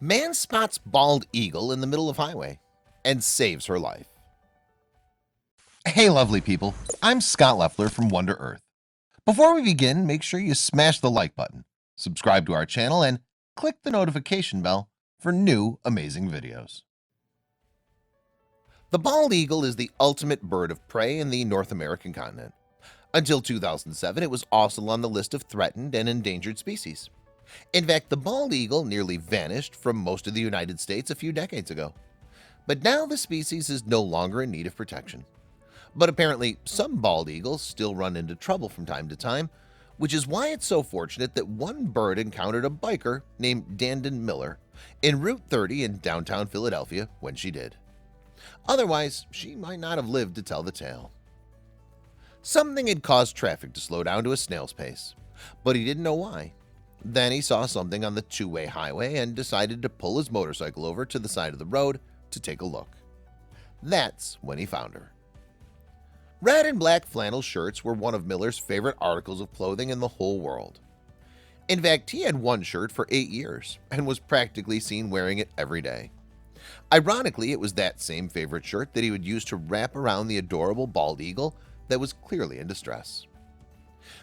Man spots bald eagle in the middle of highway and saves her life. Hey lovely people, I'm Scott Leffler from Wonder Earth. Before we begin, make sure you smash the like button, subscribe to our channel, and click the notification bell for new amazing videos. The bald eagle is the ultimate bird of prey in the North American continent. Until 2007, it was also on the list of threatened and endangered species. In fact, the bald eagle nearly vanished from most of the United States a few decades ago. But now the species is no longer in need of protection. But apparently, some bald eagles still run into trouble from time to time, which is why it's so fortunate that one bird encountered a biker named Dandon Miller en Route 30 in downtown Philadelphia when she did. Otherwise, she might not have lived to tell the tale. Something had caused traffic to slow down to a snail's pace, but he didn't know why. Then he saw something on the two-way highway and decided to pull his motorcycle over to the side of the road to take a look. That's when he found her. Red and black flannel shirts were one of Miller's favorite articles of clothing in the whole world. In fact, he had one shirt for 8 years and was practically seen wearing it every day. Ironically, it was that same favorite shirt that he would use to wrap around the adorable bald eagle that was clearly in distress.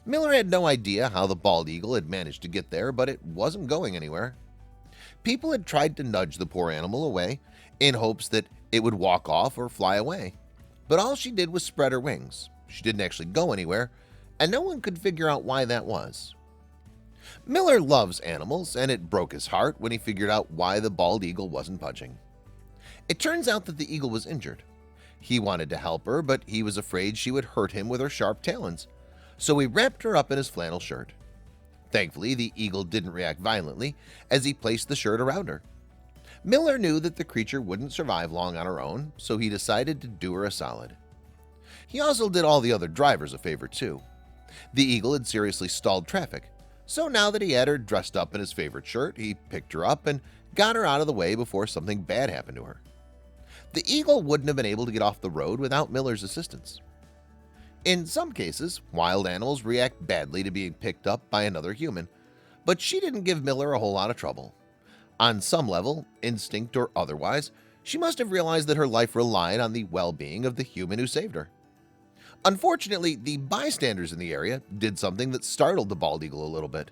Miller had no idea how the bald eagle had managed to get there, but it wasn't going anywhere. People had tried to nudge the poor animal away in hopes that it would walk off or fly away, but all she did was spread her wings. She didn't actually go anywhere, and no one could figure out why that was. Miller loves animals, and it broke his heart when he figured out why the bald eagle wasn't budging. It turns out that the eagle was injured. He wanted to help her, but he was afraid she would hurt him with her sharp talons, so he wrapped her up in his flannel shirt. Thankfully, the eagle didn't react violently as he placed the shirt around her. Miller knew that the creature wouldn't survive long on her own, so he decided to do her a solid. He also did all the other drivers a favor too. The eagle had seriously stalled traffic, so now that he had her dressed up in his favorite shirt, he picked her up and got her out of the way before something bad happened to her. The eagle wouldn't have been able to get off the road without Miller's assistance. In some cases, wild animals react badly to being picked up by another human, but she didn't give Miller a whole lot of trouble. On some level, instinct or otherwise, she must have realized that her life relied on the well-being of the human who saved her. Unfortunately, the bystanders in the area did something that startled the bald eagle a little bit.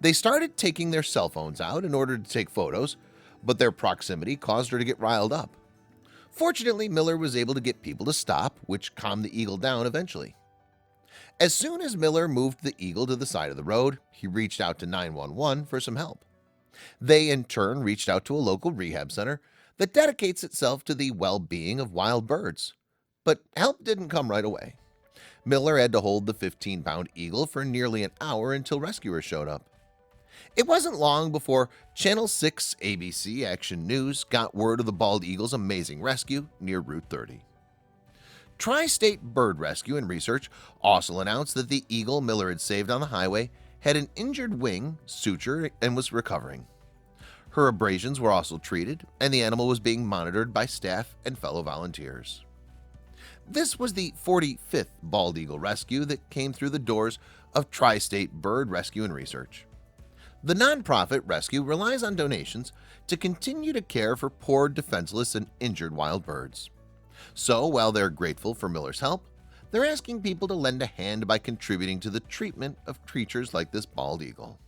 They started taking their cell phones out in order to take photos, but their proximity caused her to get riled up. Fortunately, Miller was able to get people to stop, which calmed the eagle down eventually. As soon as Miller moved the eagle to the side of the road, he reached out to 911 for some help. They in turn reached out to a local rehab center that dedicates itself to the well-being of wild birds. But help didn't come right away. Miller had to hold the 15-pound eagle for nearly an hour until rescuers showed up. It wasn't long before Channel 6 ABC Action News got word of the bald eagle's amazing rescue near Route 30. Tri-State Bird Rescue and Research also announced that the eagle Miller had saved on the highway had an injured wing, suture, and was recovering. Her abrasions were also treated, and the animal was being monitored by staff and fellow volunteers. This was the 45th bald eagle rescue that came through the doors of Tri-State Bird Rescue and Research. The nonprofit rescue relies on donations to continue to care for poor, defenseless, and injured wild birds. So, while they're grateful for Miller's help, they're asking people to lend a hand by contributing to the treatment of creatures like this bald eagle.